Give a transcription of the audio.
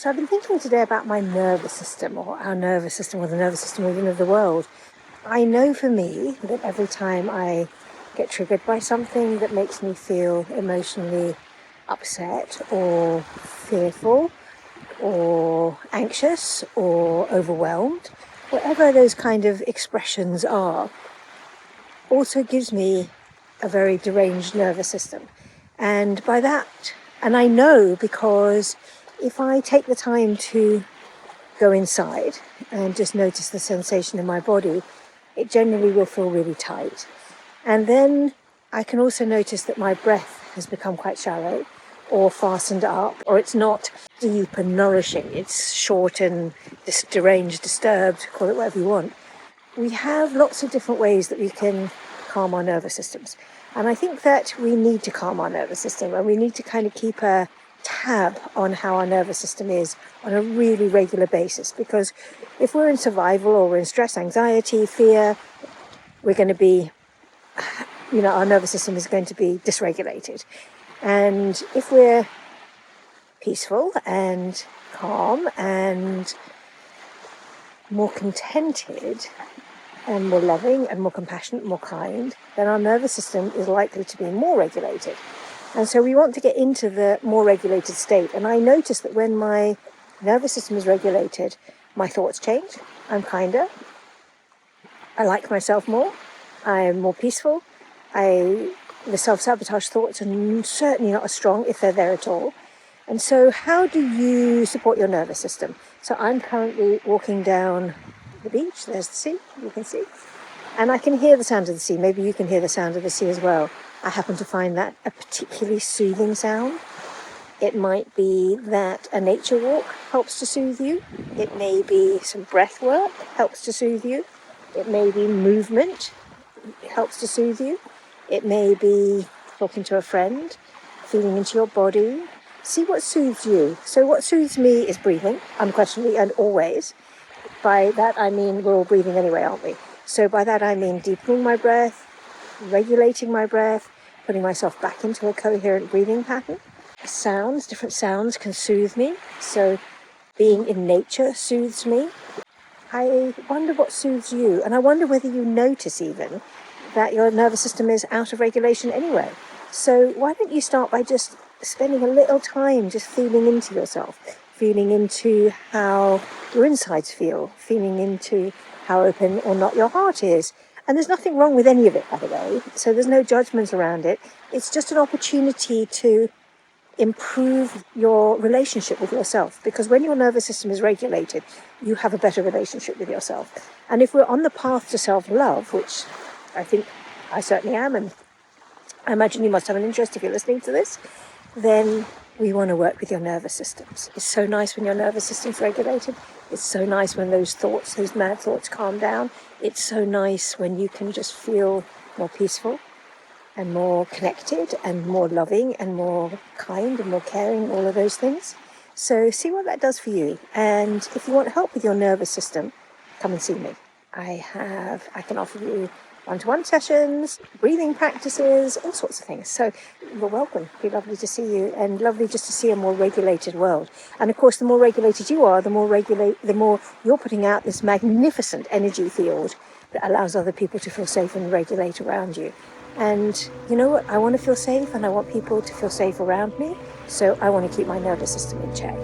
So I've been thinking today about my nervous system, or our nervous system, or the nervous system within of the world. I know for me that every time I get triggered by something that makes me feel emotionally upset or fearful or anxious or overwhelmed, whatever those kind of expressions are, also gives me a very deranged nervous system. And by that, and I know because if I take the time to go inside and just notice the sensation in my body, it generally will feel really tight. And then I can also notice that my breath has become quite shallow or fastened up, or it's not deep and nourishing. It's short and deranged, disturbed, call it whatever you want. We have lots of different ways that we can calm our nervous systems. And I think that we need to calm our nervous system, and we need to kind of keep a tab on how our nervous system is on a really regular basis. Because if we're in survival or we're in stress, anxiety, fear, we're going to be, our nervous system is going to be dysregulated. And if we're peaceful and calm and more contented and more loving and more compassionate, more kind, then our nervous system is likely to be more regulated. And so we want to get into the more regulated state. And I notice that when my nervous system is regulated, my thoughts change. I'm kinder. I like myself more. I'm more peaceful. The self-sabotage thoughts are certainly not as strong, if they're there at all. And so how do you support your nervous system? So I'm currently walking down the beach. There's the sea, you can see. And I can hear the sound of the sea. Maybe you can hear the sound of the sea as well. I happen to find that a particularly soothing sound. It might be that a nature walk helps to soothe you. It may be some breath work helps to soothe you. It may be movement helps to soothe you. It may be talking to a friend, feeling into your body. See what soothes you. So what soothes me is breathing, unquestionably and always. By that I mean we're all breathing anyway, aren't we? So by that I mean deepening my breath, regulating my breath, putting myself back into a coherent breathing pattern. Sounds, different sounds can soothe me. So being in nature soothes me. I wonder what soothes you, and I wonder whether you notice even that your nervous system is out of regulation anyway. So why don't you start by just spending a little time just feeling into yourself, feeling into how your insides feel, feeling into how open or not your heart is. And there's nothing wrong with any of it, by the way. So there's no judgment around it. It's just an opportunity to improve your relationship with yourself. Because when your nervous system is regulated, you have a better relationship with yourself. And if we're on the path to self-love, which I think I certainly am, and I imagine you must have an interest if you're listening to this, then we want to work with your nervous systems. It's so nice when your nervous system's regulated. It's so nice when those thoughts, those mad thoughts calm down. It's so nice when you can just feel more peaceful and more connected and more loving and more kind and more caring, all of those things. So see what that does for you. And if you want help with your nervous system, come and see me. I can offer you one-to-one sessions, breathing practices, all sorts of things. So you're welcome. It'd be lovely to see you, and lovely just to see a more regulated world. And of course, the more regulated you are, the more you're putting out this magnificent energy field that allows other people to feel safe and regulate around you. And you know what? I want to feel safe, and I want people to feel safe around me. So I want to keep my nervous system in check.